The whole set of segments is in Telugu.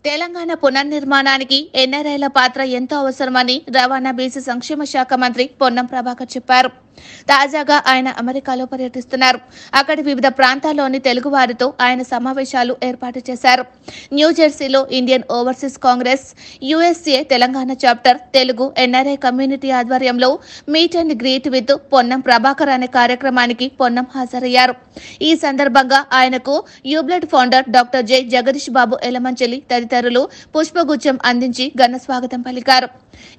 తెలంగాణ పునర్నిర్మాణానికి ఎన్ఆర్ఐల పాత్ర ఎంతో అవసరమని రవాణా బీసీ సంక్షేమ శాఖ మంత్రి పొన్నం ప్రభాకర్ చెప్పారు. తాజాగా ఆయన అమెరికాలో పర్యటిస్తున్నారు. అక్కడి వివిధ ప్రాంతాల్లోని తెలుగు వారితో ఆయన సమావేశాలు ఏర్పాటు చేశారు. న్యూజెర్సీలో Indian Overseas Congress USA Telangana chapter Telugu NRI community ఆధ్వర్యంలో meet and greet with Ponnam Prabhakar అనే కార్యక్రమానికి పొన్నం హాజరయ్యారు. ఈ సందర్భంగా ఆయనకు UBlood founder doctor J Jagadish Babu Yelamanchili తదితరులు పుష్పగుచ్చం అందించి ఘన స్వాగతం పలికారు.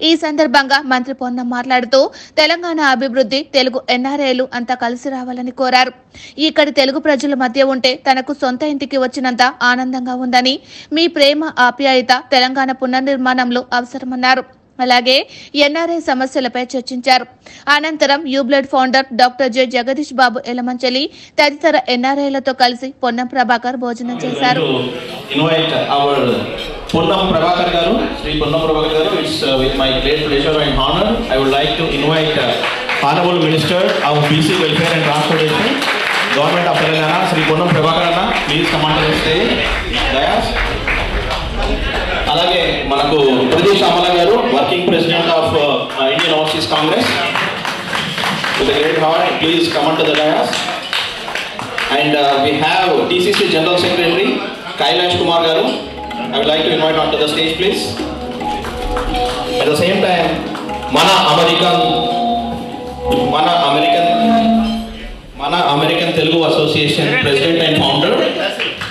ఈ సందర్భంగా మంత్రి పొన్నం మాట్లాడుతూ తెలంగాణ అభివృద్ధి తెలుగు ఎన్ఆర్ఐలు అంతా కలిసి రావాలని కోరారు. ఇక్కడి తెలుగు ప్రజల మధ్య ఉంటే తనకు సొంత ఇంటికి వచ్చినంత ఆనందంగా ఉందని, మీ ప్రేమ ఆప్యాయత తెలంగాణ పునర్నిర్మాణంలో అవసరమన్నారు. అలాగే ఎన్ఆర్ఐ సమస్యలపై చర్చించారు. అనంతరం UBlood founder doctor J Jagadish Babu Yelamanchili తదితర ఎన్ఆర్ఐలతో కలిసి పొన్నం ప్రభాకర్ భోజనం చేశారు. Ponnam Prabhakar garu, Sri Ponnam Prabhakar garu, it's with my great pleasure and honor. I would like to invite Honorable Minister of BC Welfare and Transportation, Government of Telangana, Sri Ponnam Prabhakar Anna, please come on to the stage. Dayas. Alage manaku Pradesh Amala garu, Working President of Indian Overseas Congress. With a great heart, please come on to the dais. And we have TCC General Secretary Kailash Kumar garu. I would like to invite onto the stage, please. At the same time, Mana American Telugu Association President and Founder,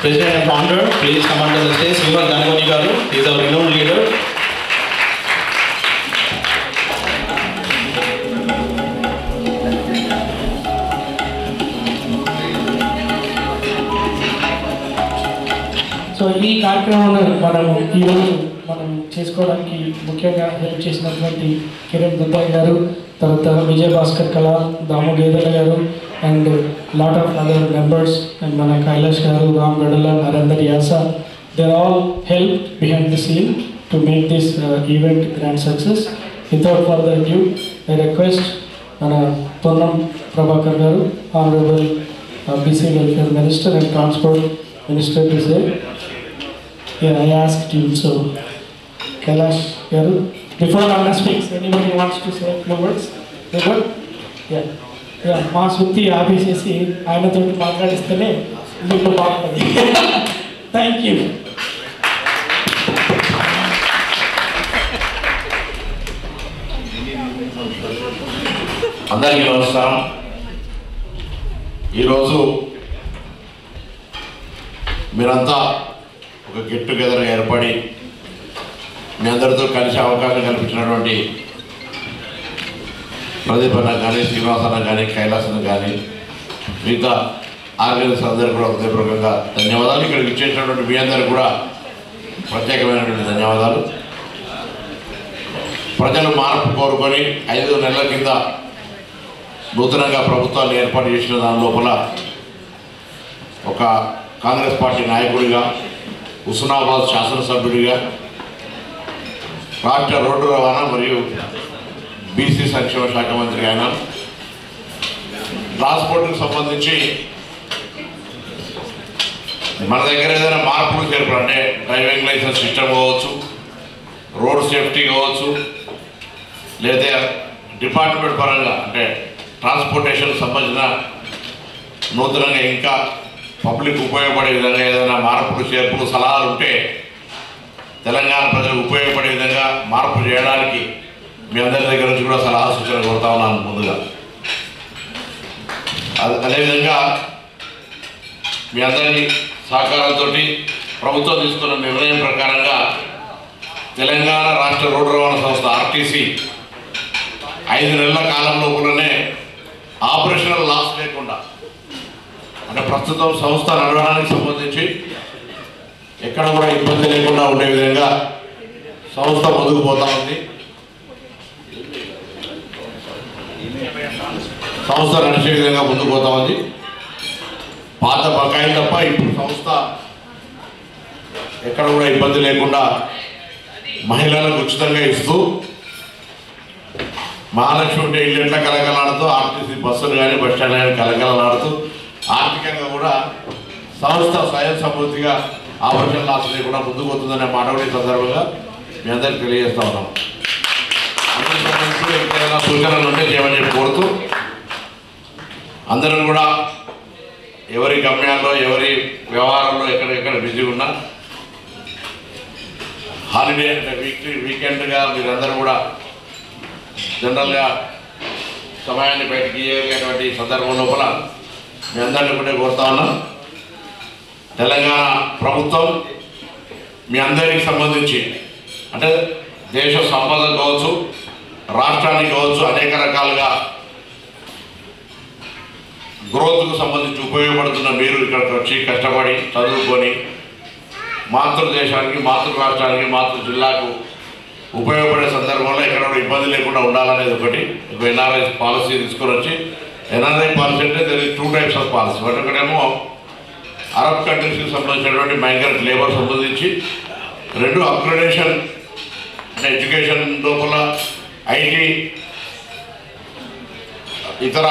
please come onto the stage. Sriman Ganagoni garu, he is our renowned leader. So ఈ కార్యక్రమాన్ని ఈరోజు మనం చేసుకోవడానికి ముఖ్యంగా హెల్ప్ చేసినటువంటి కిరణ్ దుబ్బాయ్ గారు, తర్వాత విజయ్ భాస్కర్ కళ, Damu Gedela garu and lot of other members and మన Kailash garu, Ram Gadala, Narender Yasa, they all help behind the scene to make this event grand success. Without further due I request మన Ponnam Prabhakar garu, honourable BC welfare minister and transport minister to say. Yeah, I asked you, so Kailash garu, before Anna speaks, anybody wants to say a few words? Good? Yeah. మా సుత్తి ఆఫీసేసి ఆయనతో మాట్లాడిస్తేనే మీకు బాగుంటుంది. Thank you. అందరికీ నమస్కారం. ఈరోజు మీరంతా ఒక గెట్ టుగెదర్ ఏర్పడి మీ అందరితో కలిసి అవకాశం కల్పించినటువంటి ప్రదీప్ అన్న కానీ, శ్రీనివాస్ అన్న కానీ, కైలాస్ అన్న కానీ, మిగతా ఆర్గనైజర్స్ అందరికీ కూడా హృదయపూర్వకంగా ధన్యవాదాలు. ఇక్కడికి ఇచ్చేసినటువంటి మీ అందరికీ కూడా ప్రత్యేకమైనటువంటి ధన్యవాదాలు. ప్రజలు మార్పు కోరుకొని 5 నెలల కింద నూతనంగా ప్రభుత్వాన్ని ఏర్పాటు చేసిన దాని లోపల ఒక కాంగ్రెస్ పార్టీ నాయకుడిగా, హుస్నాబాద్ శాసనసభ్యుడిగా, రాష్ట్ర రోడ్డు రవాణా మరియు బీసీ సంక్షేమ శాఖ మంత్రి అయినా, ట్రాన్స్పోర్ట్కి సంబంధించి మన దగ్గర ఏదైనా మార్పులు చేర్పులు అంటే డ్రైవింగ్ లైసెన్స్ సిస్టమ్ కావచ్చు, రోడ్ సేఫ్టీ కావచ్చు, లేదా డిపార్ట్మెంట్ పరంగా అంటే ట్రాన్స్పోర్టేషన్ సంబంధించిన నూతనంగా ఇంకా పబ్లిక్ ఉపయోగపడే విధంగా ఏదైనా మార్పులు చేర్పులు సలహాలు ఉంటే తెలంగాణ ప్రజలకు ఉపయోగపడే విధంగా మార్పు చేయడానికి మీ అందరి దగ్గర నుంచి కూడా సలహా సూచన కోరుతా ఉన్నాను ముందుగా. అదేవిధంగా మీ అందరి సహకారంతో ప్రభుత్వం తీసుకున్న నిర్ణయం ప్రకారంగా తెలంగాణ రాష్ట్ర రోడ్డు రవాణా సంస్థ ఆర్టీసీ 5 నెలల కాలం లోపలనే ఆపరేషనల్ లాస్ లేకుండా, అంటే ప్రస్తుతం సంస్థ నడవడానికి సంబంధించి ఎక్కడ కూడా ఇబ్బంది లేకుండా ఉండే విధంగా సంస్థ ముందుకు పోతా ఉంది. సంస్థ నడిచే విధంగా ముందుకు పోతా ఉంది. పాత బకాయిలు తప్ప ఇప్పుడు సంస్థ ఎక్కడ కూడా ఇబ్బంది లేకుండా మహిళలకు ఉచితంగా ఇస్తూ, మహాలక్ష్మి ఉంటే ఇల్లు ఎట్లా కలకలాడుతూ, ఆర్టీసీ బస్సులు కానీ బస్ స్టాండ్ కానీ కలకలాడుతూ ఆర్థికంగా కూడా సంస్థ స్వయం సమృద్ధిగా ఆపరేషన్ లాస్ లేకుండా ముందుకు పోతుందనే మాట కూడా ఈ సందర్భంగా మీ అందరికీ తెలియజేస్తా ఉన్నాం. ఏదైనా సూచనలు ఉంటే చేయమని చెప్పి కోరుతూ అందరూ కూడా ఎవరి గమ్యాల్లో ఎవరి వ్యవహారంలో ఎక్కడెక్కడ బిజీ ఉన్నా హాలిడే అంటే వీకెండ్గా మీరందరూ కూడా జనరల్గా సమయాన్ని బయటికి ఇవ్వగలిగేటువంటి సందర్భం లోపల మీ అందరినీ కూడా కోరుతా ఉన్నాం. తెలంగాణ ప్రభుత్వం మీ అందరికి సంబంధించి అంటే దేశ సంపద కావచ్చు, రాష్ట్రానికి కావచ్చు, అనేక రకాలుగా గ్రోత్కు సంబంధించి ఉపయోగపడుతున్న మీరు ఇక్కడికి వచ్చి కష్టపడి చదువుకొని మాతృదేశానికి, మాతృ రాష్ట్రానికి, మాతృ జిల్లాకు ఉపయోగపడే సందర్భంలో ఎక్కడ ఇబ్బంది లేకుండా ఉండాలనేది ఒకటి. ఒక ఎన్ఆర్ఐ పాలసీ తీసుకొని వచ్చి, ఎన్ఆర్ఐ పాలసీ అంటే there is 2 types of policy. ఒకటేమో అరబ్ కంట్రీస్కి సంబంధించినటువంటి మైగ్రెంట్ లేబర్ సంబంధించి, 2 అప్గ్రేడేషన్ అంటే ఎడ్యుకేషన్ లోపల ఐటీ ఇతర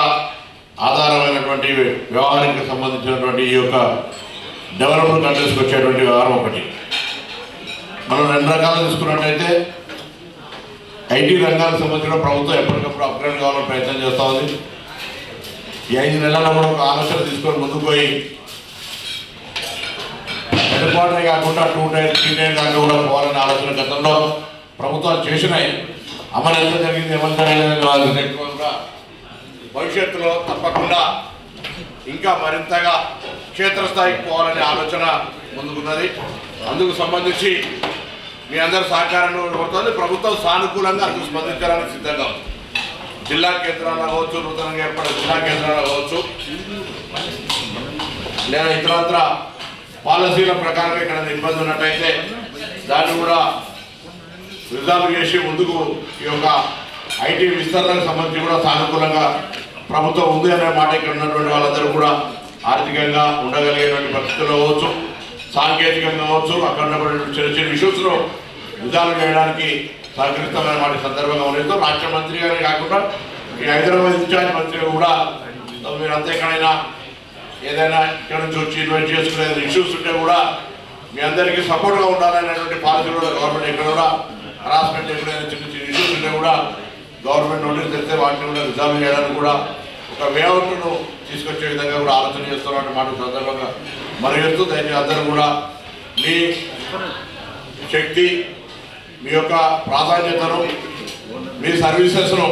ఆధారమైనటువంటి వ్యవహారానికి సంబంధించినటువంటి ఈ యొక్క డెవలప్డ్ కంట్రీస్కి వచ్చేటువంటి వ్యవహారం ఒకటి. మనం 2 రకాలు తీసుకున్నట్టయితే ఐటీ రంగానికి సంబంధించిన ప్రభుత్వం ఎప్పటికప్పుడు అప్గ్రేడ్ కావాలని ప్రయత్నం చేస్తూ ఉంది. ఈ 5 నెలల్లో కూడా ఒక ఆలోచన తీసుకొని ముందుకు పోయి హెడ్ క్వార్టర్ కాకుండా 2 tier 3 tier దాకా కూడా పోవాలనే ఆలోచన గతంలో ప్రభుత్వాలు చేసినాయి. అమలు ఎంత జరిగింది, అమలు జరగలేదు. భవిష్యత్తులో తప్పకుండా ఇంకా మరింతగా క్షేత్రస్థాయికి పోవాలనే ఆలోచన ముందుకున్నది. అందుకు సంబంధించి మీ అందరి సహకారం కోరుతుంది. ప్రభుత్వం సానుకూలంగా అందుకు స్పందించడానికి సిద్ధంగా ఉంది. జిల్లా కేంద్రాలు కావచ్చు, నూతనంగా ఏర్పడే జిల్లా కేంద్రాలు కావచ్చు, లేదా ఇతరత్ర పాలసీల ప్రకారం ఇక్కడ ఇబ్బంది ఉన్నట్టయితే దాన్ని కూడా రిజాల్వ్ చేసి ముందుకు ఈ యొక్క ఐటీ విస్తరణకు సంబంధించి కూడా సానుకూలంగా ప్రభుత్వం ఉంది అనే మాట ఇక్కడ ఉన్నటువంటి వాళ్ళందరూ కూడా ఆర్థికంగా ఉండగలిగేటువంటి పరిస్థితుల్లో కావచ్చు, సాంకేతికంగా కావచ్చు, అక్కడ ఉన్నటువంటి చిన్న చిన్న ఇష్యూస్లో రిజాల్వ్ చేయడానికి సహకరిస్తామనే మాట సందర్భంగా ఉండేది. రాష్ట్ర మంత్రి గారే కాకుండా ఈ హైదరాబాద్ ఇన్ఛార్జ్ మంత్రి కూడా మీరంతా ఎక్కడైనా ఏదైనా ఇక్కడ నుంచి వచ్చి ఇన్వైట్ చేసుకునే ఇష్యూస్ ఉంటే కూడా మీ అందరికీ సపోర్ట్గా ఉండాలనేటువంటి పాలసీ కూడా గవర్నమెంట్ ఎక్కడ కూడా హరాస్మెంట్ ఎక్కడైనా చిన్న చిన్న ఇష్యూస్ ఉంటే కూడా గవర్నమెంట్ నోటీస్ తెస్తే వాటిని కూడా రిజాల్వ్ చేయడానికి కూడా ఒక వేఅవుట్ను తీసుకొచ్చే విధంగా కూడా ఆలోచన చేస్తున్నటువంటి మాట సందర్భంగా మరిగెత్తు. దయచేసి అందరూ కూడా మీ శక్తి, మీ యొక్క ప్రాధాన్యతను, మీ సర్వీసెస్ను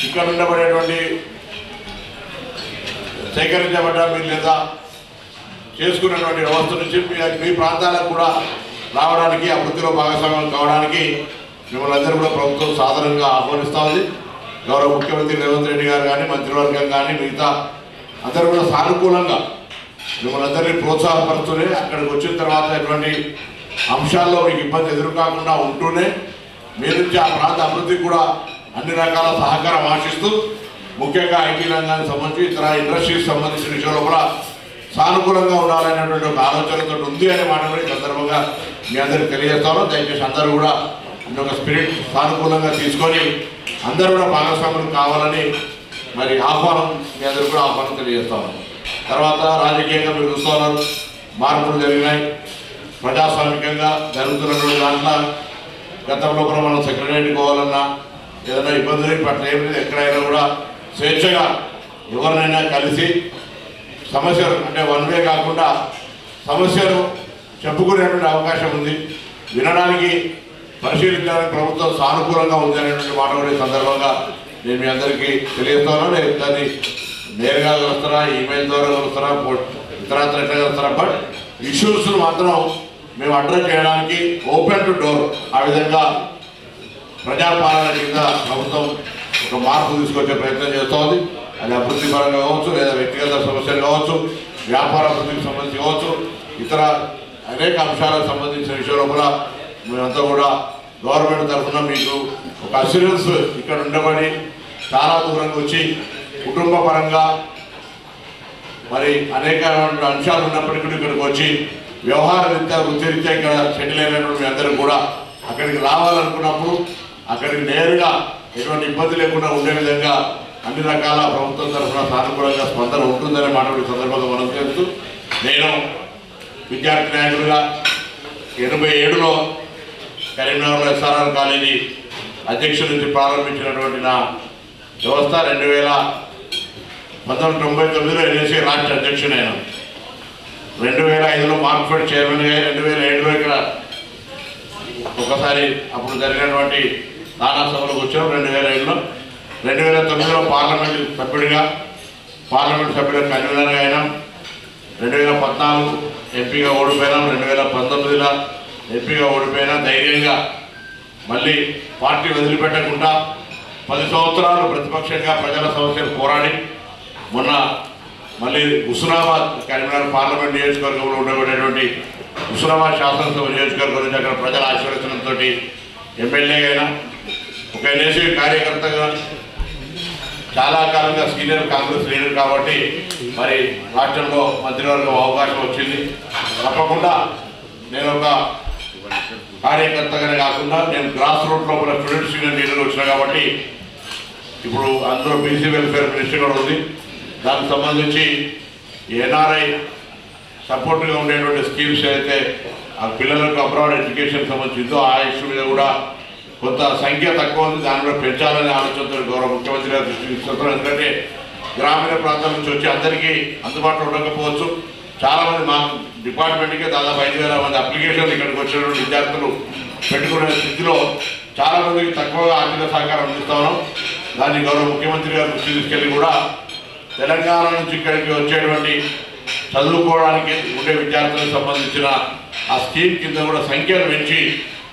ఇక్కడ ఉండబడేటువంటి సేకరించబడ్డ మీరు లేదా చేసుకున్నటువంటి వ్యవస్థ నుంచి మీ ప్రాంతాలకు కూడా రావడానికి, అభివృద్ధిలో భాగస్వామ్యం కావడానికి మిమ్మల్ని అందరూ కూడా ప్రభుత్వం సాధారణంగా ఆహ్వానిస్తూ ఉంది. గౌరవ ముఖ్యమంత్రి రేవంత్ రెడ్డి గారు కానీ, మంత్రివర్గం కానీ, మిగతా అందరూ కూడా సానుకూలంగా మిమ్మల్ని అందరినీ ప్రోత్సాహపరుస్తూనే అక్కడికి వచ్చిన తర్వాత ఎటువంటి అంశాల్లో మీకు ఇబ్బంది ఎదురుకాకుండా ఉంటూనే మీ నుంచి ఆ ప్రాంత అభివృద్ధికి కూడా అన్ని రకాల సహకారం ఆశిస్తూ, ముఖ్యంగా ఐటీ రంగానికి సంబంధించి ఇతర ఇండస్ట్రీకి సంబంధించిన విషయంలో కూడా సానుకూలంగా ఉండాలనేటువంటి ఒక ఆలోచనతో ఉంది అనే మాట కూడా ఈ సందర్భంగా మీ అందరికీ తెలియజేస్తాను. దయచేసి అందరూ కూడా ఒక స్పిరిట్ సానుకూలంగా తీసుకొని అందరూ కూడా భాగస్వాములు కావాలని మరి ఆహ్వానం మీ అందరూ కూడా ఆహ్వానం తెలియజేస్తాను. తర్వాత రాజకీయంగా మీరు చూస్తున్నారు, మార్పులు జరిగినాయి. ప్రజాస్వామికంగా జరుగుతున్నటువంటి దాంట్లో గతంలో కూడా మనం సెక్రటరీకి పోవాలన్నా ఏదైనా ఇబ్బందులు పట్ల ఏమి ఎక్కడైనా కూడా స్వేచ్ఛగా ఎవరినైనా కలిసి సమస్యలు అంటే 1 way కాకుండా సమస్యలు చెప్పుకునేటువంటి అవకాశం ఉంది. వినడానికి, పరిశీలించడానికి ప్రభుత్వం సానుకూలంగా ఉంది అనేటువంటి మాట కూడా ఈ సందర్భంగా నేను మీ అందరికీ తెలియజేస్తాను. నేను దాన్ని నేరుగా కలుస్తారా, ఈమెయిల్ ద్వారా కలుస్తారా, ఇతరత్ర ఎట్లా కలుస్తారా, బట్ ఇష్యూస్ మాత్రం మేము అడ్రస్ చేయడానికి ఓపెన్ టు డోర్. ఆ విధంగా ప్రజాపాలన కింద ప్రభుత్వం ఒక మార్పు తీసుకొచ్చే ప్రయత్నం చేస్తోంది. అది అభివృద్ధి పరంగా కావచ్చు, లేదా వ్యక్తిగత సమస్యలు కావచ్చు, వ్యాపార అభివృద్ధికి సంబంధించి కావచ్చు, ఇతర అనేక అంశాలకు సంబంధించిన విషయంలో కూడా మేమంతా కూడా గవర్నమెంట్ తరఫున మీకు ఒక అష్యూరెన్స్ ఇక్కడ ఉండబడి చాలా దూరంగా వచ్చి కుటుంబ పరంగా మరి అనేక అంశాలు ఉన్నప్పటికీ ఇక్కడికి వచ్చి వ్యవహార రీత్యా, వృత్తిరీత్యా ఇక్కడ సెటిల్ అయినటువంటి మీ అందరూ కూడా అక్కడికి రావాలనుకున్నప్పుడు అక్కడికి నేరుగా ఎటువంటి ఇబ్బంది లేకుండా ఉండే విధంగా అన్ని రకాల ప్రభుత్వం తరఫున సానుకూలంగా స్పందన ఉంటుందనే మాట ఈ సందర్భంగా మనం చేస్తూ, నేను విద్యార్థి నాయకులుగా 87లో కరీంనగర్లో SRR కాలేజీ అధ్యక్షుడి నుంచి ప్రారంభించినటువంటి నా వ్యవస్థ 1999లో NSC రాష్ట్ర అధ్యక్షుడైన 2005లో మార్క్ఫెడ్ చైర్మన్గా 2007లో ఇక్కడ ఒకసారి అప్పుడు జరిగినటువంటి నానా సభలకు వచ్చాం 2007లో 2009లో పార్లమెంట్ సభ్యుడిగా కన్వీనర్గా అయినాం 2014 ఎంపీగా ఓడిపోయినాం 2019లో ఎంపీగా ఓడిపోయినా ధైర్యంగా మళ్ళీ పార్టీ వదిలిపెట్టకుండా 10 సంవత్సరాలు ప్రతిపక్షంగా ప్రజల సమస్యలు పోరాడి మొన్న మళ్ళీ హుస్నాబాద్ కరీంనగర్ పార్లమెంట్ నియోజకవర్గంలో ఉండబడేటువంటి హుస్నాబాద్ శాసనసభ నియోజకవర్గం నుంచి అక్కడ ప్రజల ఆశీర్వచనంతో ఎమ్మెల్యే అయినా ఒక NSC కార్యకర్తగా చాలా కాలంగా సీనియర్ కాంగ్రెస్ లీడర్ కాబట్టి మరి రాష్ట్రంలో మంత్రివర్గం అవకాశం వచ్చింది. తప్పకుండా నేను ఒక కార్యకర్తగానే కాకుండా నేను గ్రాస్ రూట్ లోపల స్టూడెంట్ సీనియర్ లీడర్ వచ్చినా కాబట్టి ఇప్పుడు అందులో బీసీ వెల్ఫేర్ మినిస్టర్ కూడా ఉంది. దానికి సంబంధించి NRI సపోర్ట్గా ఉండేటువంటి స్కీమ్స్ అయితే ఆ పిల్లలకు అబ్రాడ్ ఎడ్యుకేషన్ సంబంధించిందో ఆ ఇష్యూ మీద కూడా కొంత సంఖ్య తక్కువ ఉంది, దాన్ని కూడా పెంచాలనే ఆలోచనతో గౌరవ ముఖ్యమంత్రి గారు దృష్టికి తీసుకొస్తున్నారు. ఎందుకంటే గ్రామీణ ప్రాంతాల నుంచి వచ్చి అందరికీ అందుబాటులో ఉండకపోవచ్చు. చాలామంది మా డిపార్ట్మెంట్కే దాదాపు 5,000 మంది అప్లికేషన్లు ఇక్కడికి వచ్చినటువంటి విద్యార్థులు పెట్టుకునే స్థితిలో చాలామందికి తక్కువగా ఆర్థిక సహకారం అందిస్తా ఉన్నాం. దాన్ని గౌరవ ముఖ్యమంత్రి గారు దృష్టి తీసుకెళ్ళి కూడా తెలంగాణ నుంచి ఇక్కడికి వచ్చేటువంటి చదువుకోవడానికి ఉండే విద్యార్థులకు సంబంధించిన ఆ స్కీమ్ కింద కూడా సంఖ్యను పెంచి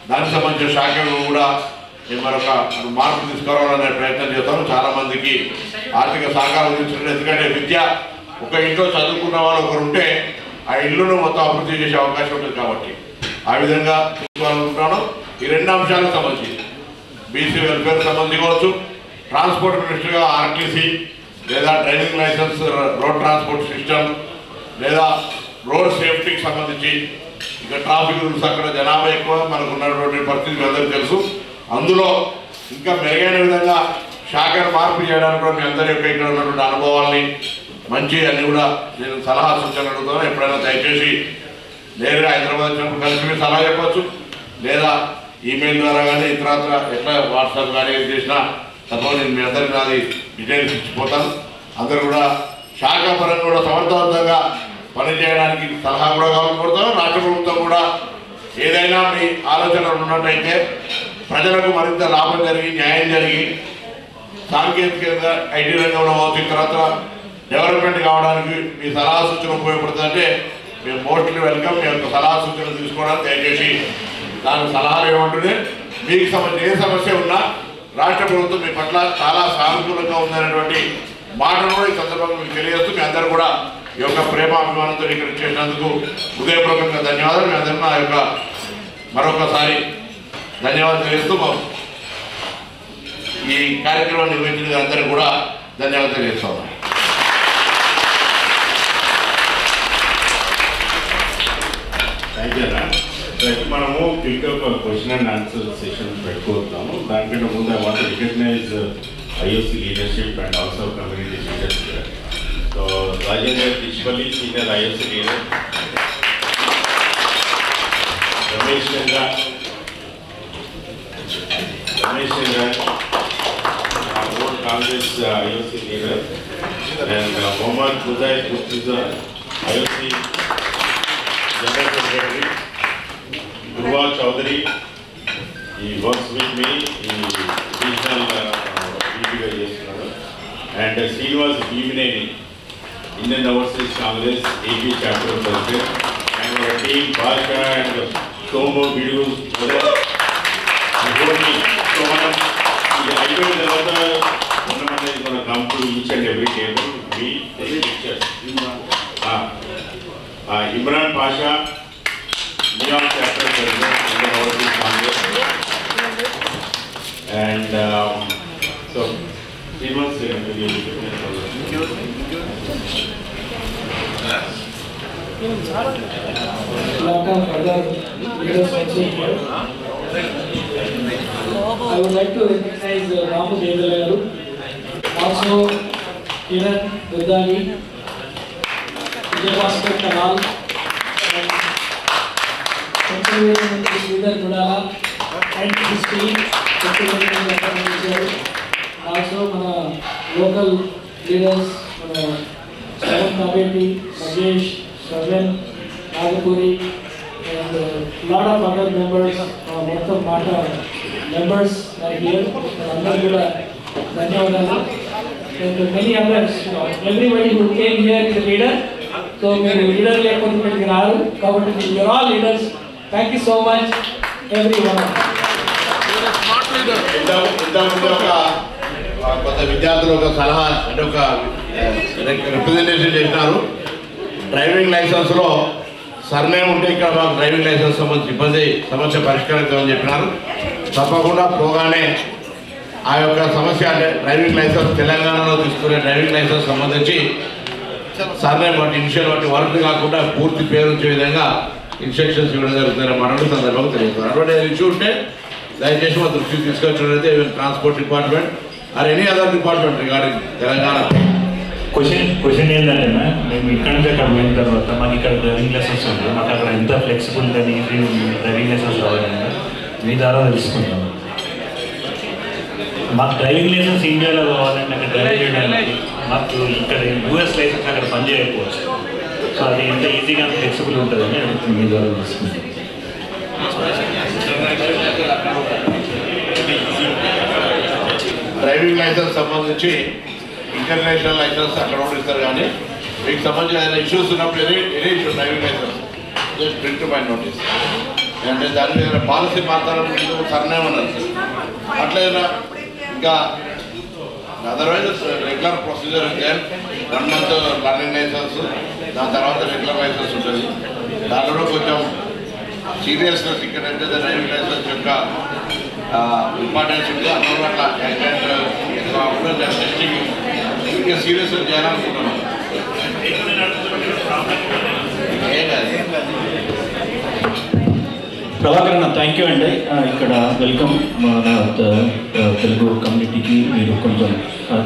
దానికి సంబంధించిన శాఖలు కూడా మరొక మార్పు తీసుకురావాలనే ప్రయత్నం చేస్తాము. చాలామందికి ఆర్థిక సహకారం అందించడం, ఎందుకంటే విద్య ఒక ఇంట్లో చదువుకున్న వాళ్ళు ఒకరు ఉంటే ఆ ఇల్లును మొత్తం అభివృద్ధి చేసే అవకాశం ఉంటుంది కాబట్టి ఆ విధంగా తీసుకోవాలనుకుంటున్నాను. ఈ 2 అంశాలకు సంబంధించి బీసీ వెల్ఫేర్ సంబంధించి కావచ్చు, ట్రాన్స్పోర్ట్ మినిస్టర్గా RTC లేదా driving licence, road transport system లేదా రోడ్ సేఫ్టీకి సంబంధించి ఇక ట్రాఫిక్ రూల్స్ అక్కడ జనాభా ఎక్కువ మనకు ఉన్నటువంటి పరిస్థితి అందరికీ తెలుసు. అందులో ఇంకా మెరుగైన విధంగా శాఖను మార్పు చేయడానికి మీ అందరి యొక్క ఇక్కడ ఉన్నటువంటి అనుభవాల్ని మంచి అన్ని కూడా నేను సలహా సూచనలు అడుగుతాను. ఎప్పుడైనా దయచేసి నేరుగా హైదరాబాద్ వచ్చినప్పుడు కలిసి మీరు సలహా చెప్పచ్చు, లేదా ఈమెయిల్ ద్వారా కానీ ఇతరత్ర ఎట్లా వాట్సాప్ కానీ ఏం చేసినా తప్పకుండా నేను మీ అందరికీ నాది డీటెయిల్స్ ఇచ్చిపోతాను. అందరూ కూడా శాఖ పరంగా కూడా సమర్థవంతంగా పనిచేయడానికి సలహా కూడా కోరుతాను. రాష్ట్ర ప్రభుత్వం కూడా ఏదైనా మీ ఆలోచనలు ఉన్నట్టయితే ప్రజలకు మరింత లాభం జరిగి న్యాయం జరిగి సాంకేతికంగా IT రంగంలో అవచ్చు తర్వాత డెవలప్మెంట్ కావడానికి మీ సలహా సూచన ఉపయోగపడుతుందంటే మేము మోస్ట్లీ వెల్కమ్. మీ యొక్క సలహా సూచనలు తీసుకోవడానికి దయచేసి దానికి సలహాలు ఏమంటుంది మీకు సంబంధించి ఏ సమస్య ఉన్నా రాష్ట్ర ప్రభుత్వం మీ పట్ల చాలా సానుకూలంగా ఉందనేటువంటి మాటను కూడా ఈ సందర్భంగా మీకు తెలియజేస్తూ మీ అందరూ కూడా ఈ యొక్క ప్రేమాభిమానంతో ఇక్కడ చేసినందుకు హృదయపూర్వకంగా ధన్యవాదాలు. మీ అందరూ నా యొక్క మరొకసారి ధన్యవాదాలు తెలియజేస్తూ ఈ కార్యక్రమం నిర్వహించిన అందరికీ కూడా ధన్యవాదాలు తెలియజేస్తాను. థ్యాంక్ యూ అన్న. మనము quick question and answer session పెట్టుకోతున్నాము. దానికంటే ముందు I want recognize IOC leadership and also community leaders. So Rajendra Dishpalli senior IOC leader, Ramesh Chandra old Congress IOC leader, and Mohammed Mujahid Murtuza IOC general secretary, Dhruva Chaudhary he works with మీ ఈ రీజనల్ VPగా చేస్తున్నాడు, and Srinivas Bhimineni Indian Overseas Congress AP chapter president, and team Bhasha and Somu Bidugu. So మనం ఇది అయిపోయిన తర్వాత ఉన్నమనేది మన come to each and every table మీ పిక్చర్స్. ఇమ్రాన్ పాషా నియామ్ chapter president Indian Overseas Congress, and so Srinivas I would like to recognize Ramu Gedala garu, also Kiran Durdani, Vijay Bhaskar Kanal, and Sridhar Gudala and history also మన లోకల్ లీడర్స్ మన Shravan Kaveti Nagesh Shravan Nagapuri and lot of other members మొత్తం మాట మెంబర్స్ హియర్ అందరూ కూడా ధన్యవాదాలు. And many others, everybody who came here is a leader. So మీరు లీడర్ లేకపోతే ఇక్కడికి రారు కాబట్టి you're all leaders. Thank you so much everyone. ఇంతకుముందు కొంత విద్యార్థులు ఒక సలహా అంటే ఒక రిప్రజెంటేషన్ చేసినారు. డ్రైవింగ్ లైసెన్స్లో సర్నేమ్ ఉంటే ఇక్కడ మాకు డ్రైవింగ్ లైసెన్స్ సంబంధించి ఇబ్బంది సమస్య పరిష్కరిద్దామని చెప్పినారు. తప్పకుండా పోగానే ఆ యొక్క సమస్య అంటే డ్రైవింగ్ లైసెన్స్ తెలంగాణలో తీసుకునే డ్రైవింగ్ లైసెన్స్ సంబంధించి సర్నేమ్ బట్టి ఇనిషియల్ బట్టి వర్క్ కాకుండా పూర్తి పేరు వచ్చే విధంగా ఇన్స్ట్రక్షన్స్ ఇవ్వడం జరుగుతుందని మనకు సందర్భంగా తెలియజేస్తారు. అటువంటి ఇష్యూ ఉంటే దయచేసి మా దృష్టికి తీసుకొచ్చినట్లయితే transport department or any other department regarding Telangana. Question ఏంటంటే మేము ఇక్కడ నుంచి అక్కడ పోయిన తర్వాత మాకు ఇక్కడ డ్రైవింగ్ లైసెన్స్ ఉంది, మాకు అక్కడ ఎంత ఫ్లెక్సిబుల్ కానీ డ్రైవింగ్ లైసెన్స్ రావాలని మీ ద్వారా తెలుసుకుంటాం. మాకు డ్రైవింగ్ లైసెన్స్ ఇండియాలో కావాలంటే అక్కడ డ్రైవ్ చేయడానికి మాకు ఇక్కడ యూఎస్ లైసెన్స్ అక్కడ పనిచేయకపోవచ్చు. సో అది ఎంత ఈజీగా ఫ్లెక్సిబుల్ ఉంటుందని అడుగుతుంది మీ ద్వారా తెలుసుకుంటాం. డ్రైవింగ్ లైసెన్స్ సంబంధించి ఇంటర్నేషనల్ లైసెన్స్ అక్కడ ఇస్తారు కానీ మీకు సంబంధించిన ఏదైనా ఇష్యూస్ ఉన్నప్పుడు any issue driving licence just print my notice అంటే దాని మీద పాలసీ మాత్రం సర్నేమ్ అన్నారు. అట్లయినా ఇంకా అదర్వైజ్ రెగ్యులర్ ప్రొసీజర్ అయితే 1 month లర్నింగ్ లైసెన్స్, దాని తర్వాత రెగ్యులర్ లైసెన్స్ ఉంటుంది. దాంట్లో కొంచెం సీరియస్నెస్ ఇక్కడ అంటే డ్రైవింగ్ లైసెన్స్ యొక్క ఇంపార్టెన్స్ ఉంది. అందులో అట్లా యాక్సిడెంట్ టెస్టింగ్ ఇంకా సీరియస్గా చేయాలనుకుంటున్నాను. ఏం కాదు. ప్రభాకర్ అన్న థ్యాంక్ యూ అండి. ఇక్కడ వెల్కమ్ మన తెలుగు కమ్యూనిటీకి మీరు కొంచెం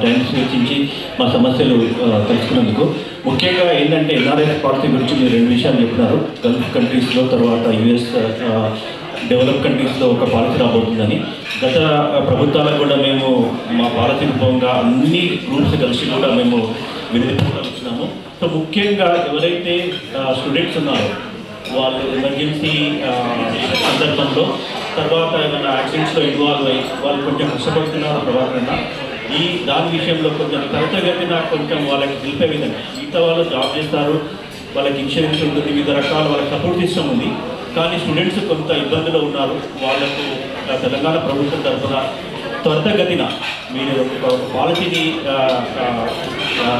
టైం వెచ్చించి మా సమస్యలు తెలుసుకున్నందుకు. ముఖ్యంగా ఏంటంటే ఎన్ఆర్ఎస్ పాలసీ గురించి మీరు 2 విషయాలు చెప్పినారు. గల్ఫ్ కంట్రీస్లో తర్వాత యుఎస్ డెవలప్ కంట్రీస్లో ఒక పాలసీ రాబోతుందని. గత ప్రభుత్వాలకు కూడా మేము మా పాలసీ రూపంగా అన్ని గ్రూప్స్ కలిసి కూడా మేము వినియోగించినాము. సో ముఖ్యంగా ఎవరైతే స్టూడెంట్స్ ఉన్నారో వాళ్ళు ఎమర్జెన్సీ సందర్భంలో తర్వాత ఏమైనా యాక్సిడెంట్స్లో ఇన్వాల్వ్ అయ్యి వాళ్ళు కొంచెం కష్టపడుతున్నారు ప్రభాకరణ. దాని విషయంలో కొంచెం త్వరితగతిన కొంచెం వాళ్ళకి తెలిపే విధంగా మిగతా వాళ్ళు జాబ్ చేస్తారు, వాళ్ళకి ఇన్సూరెన్స్ ఉంటుంది, వివిధ రకాల వాళ్ళకి సపోర్ట్ సిస్టమ్ ఉంది. కానీ స్టూడెంట్స్ కొంత ఇబ్బందులు ఉన్నారు. వాళ్ళకు తెలంగాణ ప్రభుత్వం తరఫున త్వరితగతిన మీరు ఒక పాలసీని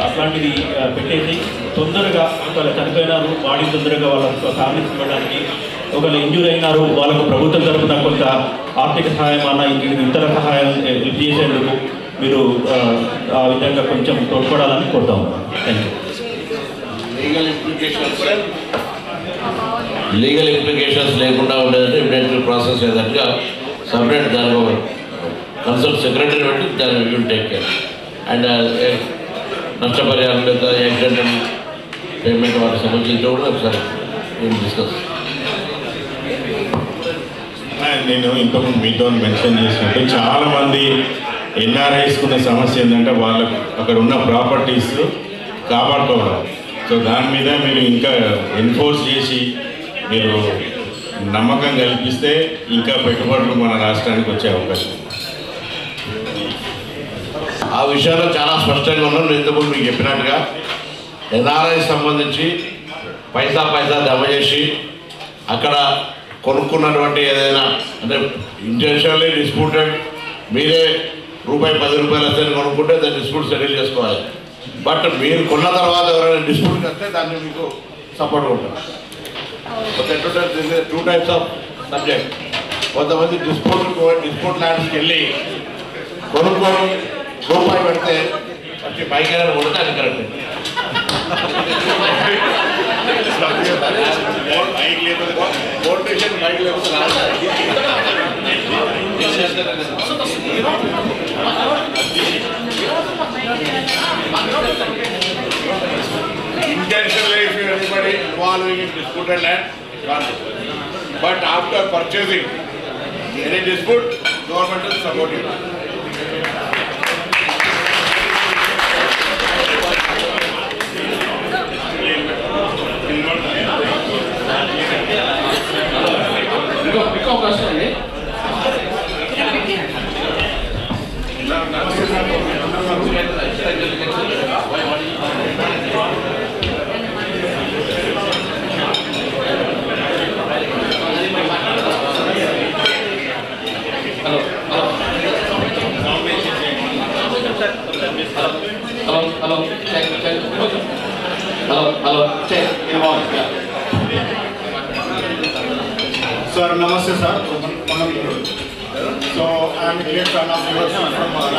అట్లాంటిది పెట్టేసి తొందరగా ఒకవేళ చనిపోయినారు బాడీ తొందరగా వాళ్ళ ఫ్యామిలీకి ఇవ్వడానికి, ఒకవేళ ఇంజూరీ అయినారు వాళ్ళకు ప్రభుత్వం తరఫున కొంత ఆర్థిక సహాయం అన్న ఇతర సహాయం హెల్ప్ చేసేందుకు మీరు ఆ విధంగా కొంచెం తోడ్పడాలని కోరుతాము. Thank you. లీగల్ ఇంప్లికేషన్స్ లేకుండా ఉండేదంటే ఇమీడియట్ ప్రాసెస్ ఏదంటే సపరేట్ దాని కన్సల్ట్ సెక్రటరీ పెట్టి దాన్ని విల్ టేక్ కేర్. అండ్ నష్టపరిహారం లేదా యాక్సిడెంట్ పేమెంట్ వాటికి సంబంధించి కూడా ఒకసారి డిస్కస్. నేను ఇంతకుముందు మీతో మెన్షన్ చేసినట్టు చాలామంది ఎన్ఆర్ఐస్కున్న సమస్య ఏంటంటే వాళ్ళకు అక్కడ ఉన్న ప్రాపర్టీస్ కాపాడుకోవడం. సో దాని మీద మీరు ఇంకా ఎన్ఫోర్స్ చేసి మీరు నమ్మకం కల్పిస్తే ఇంకా పెట్టుబడులు మన రాష్ట్రానికి వచ్చే అవకాశం. ఆ విషయాల్లో చాలా స్పష్టంగా ఉన్నాను. ఇంతకుముందు మీకు చెప్పినట్టుగా ఎన్ఆర్ఐ సంబంధించి పైసా జమ చేసి అక్కడ కొనుక్కున్నటువంటి ఏదైనా అంటే ఇంటెన్షనల్లీ డిస్ప్యూటెడ్ మీరే ₹10 వస్తే కొనుక్కుంటే దాన్ని డిస్ప్యూట్ సెటిల్ చేసుకోవాలి. బట్ మీరు కొన్న తర్వాత ఎవరైనా డిస్ప్యూట్ వస్తే దాన్ని మీకు సపోర్ట్ ఉంటుంది. 2 types ఆఫ్ సబ్జెక్ట్. కొంతమంది డిస్ప్యూట్ ల్యాండ్స్కి వెళ్ళి కొనుక్కోవడం రూపాయి పెడితే వచ్చి బైక్ అయినా కొడితే అది కరెక్ట్. మోటివేషన్ బైక్ లేకపోతే intentionally if everybody involving in disputed land, but after purchasing any dispute, government will support you. ఇంకో ప్రశ్న అండి. Sir, namaste sir. So I am a great fan of yours from I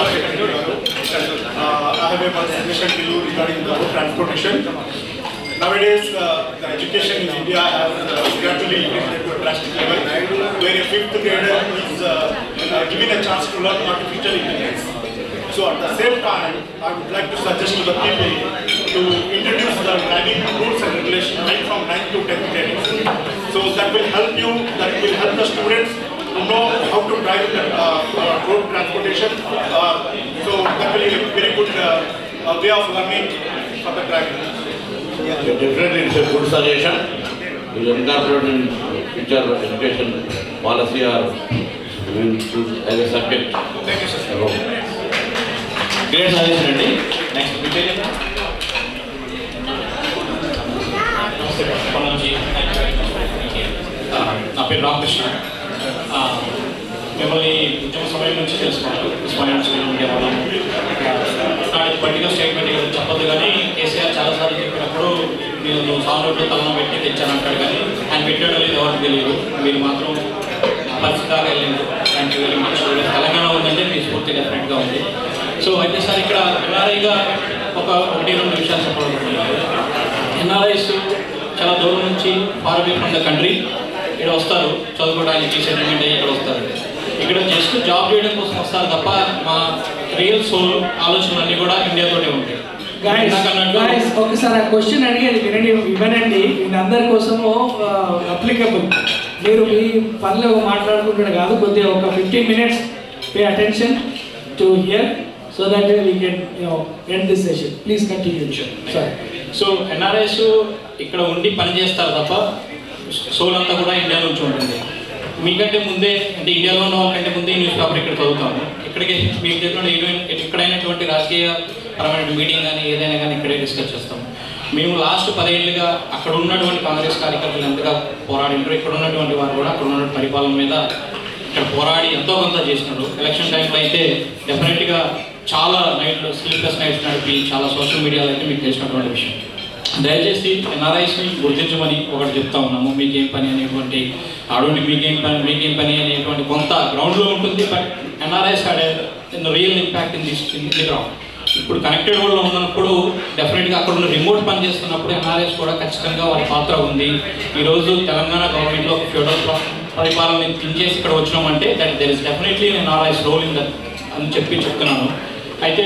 have a suggestion to you regarding the road transportation. Nowadays, the education in India has gradually increased to a drastic level, where a 5th grader is given a chance to learn artificial intelligence. So at the same time, I would like to suggest to the people to introduce the driving rules and regulations right from 9th to 10th grade. So that will help you, that will help the students to know how to drive the road transportation. So that will be a very good way of learning for the driving. Definitely, it's a good suggestion. We will incorporate in future education policy or we will choose as a subject. Thank you, sir. Great suggestion అండి. నెక్స్ట్ మీ పేరు నా పేరు రామకృష్ణ. మిమ్మల్ని ఉద్యమ సమయం నుంచి తెలుసుకున్నాను. మీడియా వల్ల పొలిటికల్ స్టేట్మెంట్ చెప్పదు, కానీ కేసీఆర్ చాలాసార్లు చెప్పినప్పుడు మీరు సార్లు తలన పెట్టి తెచ్చానంటాడు, కానీ ఆయన పెట్టాడో లేదు ఎవరికి తెలియదు. మీరు మాత్రం పరిస్థితి దాకా వెళ్ళింది. Thank you very much. Telangana ఉందంటే మీ స్ఫూర్తి డెఫినెట్గా ఉంది. సో అయితే సార్ ఇక్కడ ఎన్ఆర్ఐగా ఒక 1-2 విషయాలు చెప్పాలనుకుంటున్నాను. ఎన్ఆర్ఐస్ చాలా దూరం నుంచి far away from the country ఇక్కడ వస్తారు చదువుకోవడానికి, సెటిల్మెంట్ అయ్యి ఇక్కడ వస్తారు. ఇక్కడ జస్ట్ జాబ్ చేయడం కోసం వస్తారు తప్ప మా రియల్ సోల్ ఆలోచనలు అన్నీ కూడా ఇండియాతోనే ఉంటాయి. ఒకసారి ఆ క్వశ్చన్ అడిగేది వినండి, అందరి కోసము అప్లికబుల్. మీరు మీ పనిలో మాట్లాడుకుంటాడు కాదు, కొద్దిగా ఒక 15 minutes pay attention to hear so that we can end this session. Please continue. Sorry. So NRIs ఇక్కడ ఉండి పని చేస్తారు తప్ప సోల్ అంతా కూడా ఇండియా నుంచి ఉంటుంది. మీకంటే ముందే అంటే ఇండియాలో ఉన్న వాళ్ళకంటే ముందే న్యూస్ పేపర్ ఇక్కడ చదువుతాము. ఇక్కడికి మీకు చెప్పిన ఎక్కడైనటువంటి రాజకీయ పరమైన మీటింగ్ కానీ ఏదైనా కానీ ఇక్కడే డిస్కస్ చేస్తాము. మేము లాస్ట్ 10 ఏళ్ళుగా అక్కడ ఉన్నటువంటి కాంగ్రెస్ కార్యకర్తలు ఎంతగా పోరాడింటారు, ఇక్కడ ఉన్నటువంటి వారు కూడా అక్కడ ఉన్నటువంటి పరిపాలన మీద ఇక్కడ పోరాడి ఎంతో కొంత చేసినారు. ఎలక్షన్ టైంలో అయితే డెఫినెట్గా చాలా నైట్లు స్లీప్లెస్ నైట్స్ నడిపి చాలా సోషల్ మీడియాలో అయితే మీకు తెలిసినటువంటి విషయం. దయచేసి ఎన్ఆర్ఐస్ని గుర్తించమని ఒకటి చెప్తా ఉన్నాము. మీకేం పని అనేటువంటి అటువంటి మీకేం పని అనేటువంటి కొంత గ్రౌండ్లో ఉంటుంది. But NRIs real impact in the ground. ఇప్పుడు కనెక్టెడ్ వరల్డ్లో ఉన్నప్పుడు డెఫినెట్గా అక్కడ ఉన్న రిమోట్ పని చేస్తున్నప్పుడు ఎన్ఆర్ఐస్ కూడా ఖచ్చితంగా వారి పాత్ర ఉంది. ఈరోజు తెలంగాణ గవర్నమెంట్లో ఫ్యూడల్ పరిపాలన తించేసి ఇక్కడ వచ్చినామంటే that there is definitely NRIs role in that అని చెప్తున్నాను. అయితే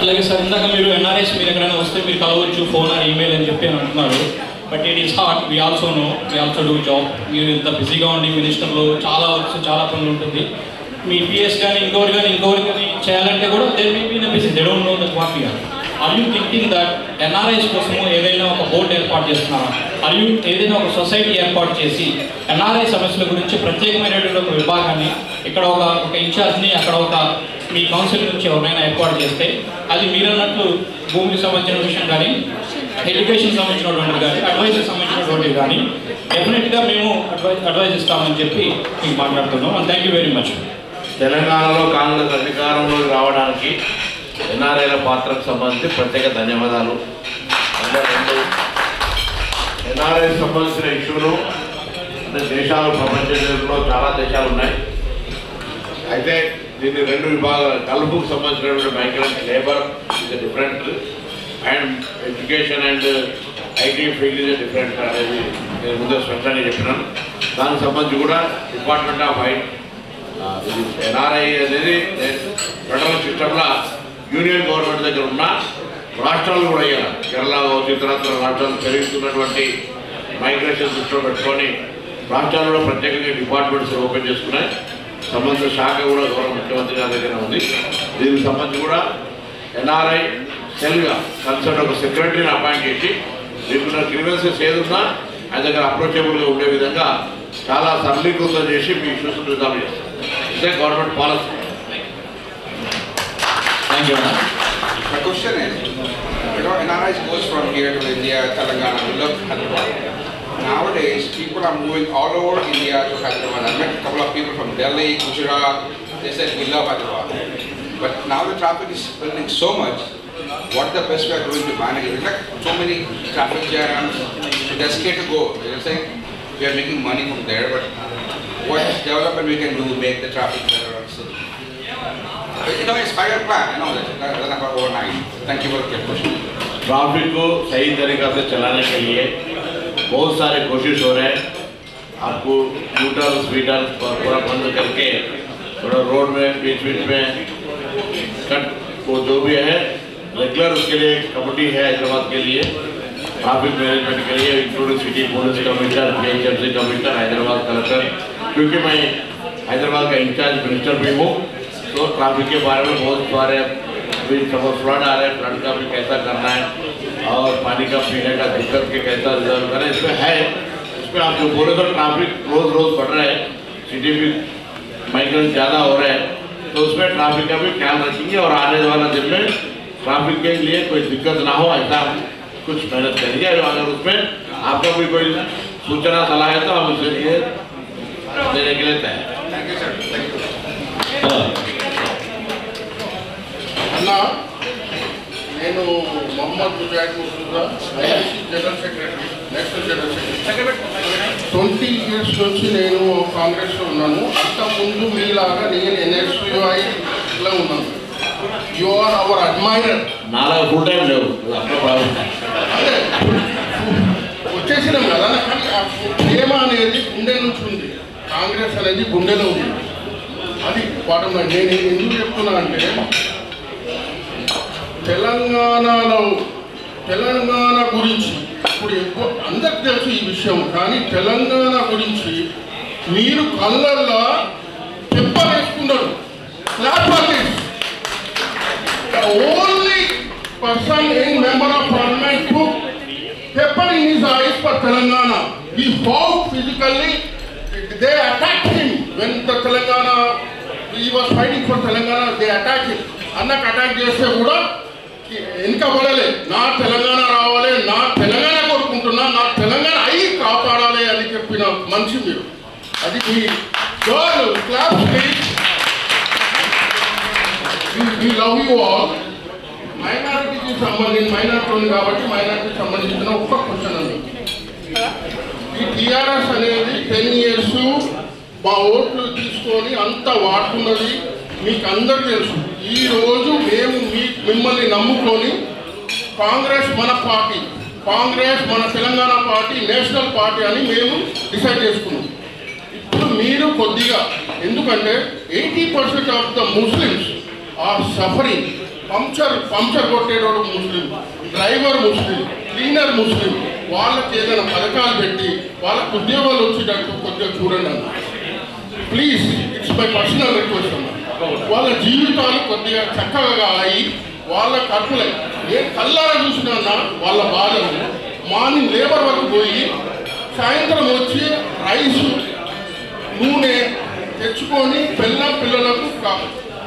అలాగే సార్ ఇందాక మీరు ఎన్ఆర్ఐస్ మీరు ఎక్కడైనా వస్తే మీరు కలవచ్చు ఫోన్ ఆర్ ఈమెయిల్ అని చెప్పి అంటున్నారు. But it is heart. We also do job. మీరు ఇంత బిజీగా ఉండి మినిస్టర్లో చాలా వర్క్స్ చాలా పనులు ఉంటుంది. మీ పిఎస్ కానీ ఇంకొకరు కానీ చేయాలంటే కూడా they may be in busy, they don't know that what we are. Are you thinking that NRIs కోసము ఏదైనా ఒక బోర్డు ఏర్పాటు చేస్తున్నారా? ఆర్ యూ ఏదైనా ఒక సొసైటీ ఏర్పాటు చేసి ఎన్ఆర్ఐ సమస్యల గురించి ప్రత్యేకమైనటువంటి ఒక విభాగాన్ని ఇక్కడ ఒక ఇన్ఛార్జ్ని అక్కడ ఒక మీ కౌన్సిల్ నుంచి ఎవరైనా ఏర్పాటు చేస్తే అది మీరన్నట్లు భూమికి సంబంధించిన విషయం కానీ ఎడ్యుకేషన్ సంబంధించినటువంటి కానీ అడ్వైజర్ సంబంధించినటువంటివి కానీ డెఫినెట్గా మేము అడ్వైజ్ ఇస్తామని చెప్పి మీకు మాట్లాడుతున్నాం. And thank you very much. తెలంగాణలో కాంగ్రెస్ అధికారంలోకి రావడానికి ఎన్ఆర్ఐల పాత్రకు సంబంధించి ప్రత్యేక ధన్యవాదాలు. ఎన్ఆర్ఐ సంబంధించిన ఇష్యూలు అంటే దేశాలు ప్రపంచంలో చాలా దేశాలు ఉన్నాయి. అయితే దీన్ని 2 విభాగాలు గల్ఫ్కు సంబంధించినటువంటి migrant labour is different and education and IT field is different అనేది నేను ముందే స్పష్టంగా చెప్పినాను. దానికి సంబంధించి కూడా డిపార్ట్మెంట్ ఆఫ్ ఇది ఎన్ఆర్ఐ అనేది ఫెడరల్ సిస్టంలో యూనియన్ గవర్నమెంట్ దగ్గర ఉన్న రాష్ట్రాలు కూడా అయ్యారు. కేరళ ఇతరత్ర రాష్ట్రాలు పెరుగుతున్నటువంటి మైగ్రేషన్ దృష్టిలో పెట్టుకొని రాష్ట్రాల్లో ప్రత్యేకంగా డిపార్ట్మెంట్స్ ఓపెన్ చేసుకున్నాయి. సంబంధిత శాఖ కూడా గౌరవ ముఖ్యమంత్రి గారి దగ్గర ఉంది. దీనికి సంబంధించి కూడా ఎన్ఆర్ఐ సెల్గా కన్సర్న్ ఒక సెక్రటరీని అపాయింట్ చేసి మీకున్న గ్రీవెన్సెస్ ఏదున్నా ఆయన దగ్గర అప్రోచబుల్గా ఉండే విధంగా చాలా సరళీకృతం చేసి మీ ఇష్యూస్ రిజాల్వ్ చేస్తారు. ఇదే government policy. Thank you. My question is, NRIs goes from here to India, Telangana, we love Hyderabad. Nowadays, people are moving all over India to Hyderabad. I met a couple of people from Delhi, Gujarat. They said we love Hyderabad. But now the traffic is building so much. What is the best way of doing to manage it? Like so many traffic jams. So they're scared to go. They're saying we are making money from there, but what development we can do to make the traffic better? It's 5-year plan. I know that. That's not overnight. Thank you for the question. Traffic को सही तरीका से चलाने के लिए बहुत सारे कोशिश हो रहे हैं. आपको स्कूटर स्पीडर पूरा बंद करके थोड़ा रोड में बीच में कट वो जो भी है रेगुलर उसके लिए कमेटी है हैदराबाद के लिए ट्रैफिक मैनेजमेंट के लिए including city police commissioner PHMC commissioner Hyderabad collector. क्योंकि मैं हैदराबाद का इंचार्ज मिनिस्टर भी हूँ तो ट्रैफिक के बारे में बहुत सारे अभी फ्लड आ रहे हैं. फ्लड का भी कैसा करना है और पानी का पीने का दिक्कत के कैसा रिजॉल्व करें इसमें है. इसमें आप जो बोले तो ट्रैफिक रोज बढ़ रहा है. सिटी भी माइग्रेंट ज़्यादा हो रहे हैं तो उसमें ट्रैफिक का भी ख्याल रखेंगे और आने वाला दिन में ट्रैफिक के लिए कोई दिक्कत ना हो ऐसा कुछ मेहनत करेंगे. अगर उसमें आपका भी कोई सूचना सलाह है तो हम उसके लिए देने के लिए तैयार. Thank you, sir. Thank you. అన్నా నేను Mohammed Mujahid Murtuza IIC general secretary national general secretary 20 years నుంచి నేను కాంగ్రెస్లో ఉన్నాను. అంతకుముందు మీలాగా నేను NSUIలో ఉన్నాను. You are our admirer. నాలా ఫుల్ టైం లేవు అదే వచ్చేసినాం కదా. కానీ ఆ ప్రేమ అనేది గుండె నుంచి ఉంది. కాంగ్రెస్ అనేది గుండెలో ఉంది. అది బాటం లైన్. నేను ఎందుకు చెప్తున్నా అంటే తెలంగాణ గురించి ఇప్పుడు ఎక్కువ అందరికి తెలుసు ఈ విషయం. కానీ తెలంగాణ గురించి మీరు కళ్ళల్లో చెప్పలేసుకున్నారు. Only person in member of parliament to pepper in his eyes for Telangana. He fought physically. They attacked him when the Telangana, he was fighting for Telangana. They attacked him. Annak attack చేస్తే కూడా వెనుకబడలే. నా తెలంగాణ రావాలి, నా తెలంగాణ కోరుకుంటున్నా, నా తెలంగాణ అయి కాపాడాలి అని చెప్పిన మనిషి మీరు. అది మీ class please. We love you all. మైనారిటీకి సంబంధించి మైనారిటీ ఉంది కాబట్టి మైనారిటీకి సంబంధించిన ఒక్క క్వశ్చన్ ఉంది. ఈ టీఆర్ఎస్ అనేది 10 years మా ఓట్లు తీసుకొని అంత వాడుతున్నది మీకు అందరికీ తెలుసు. ఈరోజు మేము మిమ్మల్ని నమ్ముకొని కాంగ్రెస్ మన పార్టీ, కాంగ్రెస్ మన తెలంగాణ పార్టీ నేషనల్ పార్టీ అని మేము డిసైడ్ చేసుకున్నాం. ఇప్పుడు మీరు కొద్దిగా ఎందుకంటే 80% of the Muslims are suffering. Puncture కొట్టేటోడు Muslim, driver Muslim, cleaner Muslim. వాళ్ళకి ఏదైనా పథకాలు పెట్టి వాళ్ళకు ఉద్యోగాలు వచ్చేటట్టు కొద్దిగా చూడండి అన్న please. It's my personal request అన్న. వాళ్ళ జీవితాలు కొద్దిగా చక్కగా అయ్యి వాళ్ళ ఖర్చులే నేను కల్లారా చూసినా వాళ్ళ బాధలు. మార్నింగ్ లేబర్ వర్క్ పోయి సాయంత్రం వచ్చి రైస్ నూనె తెచ్చుకొని పిల్లలకు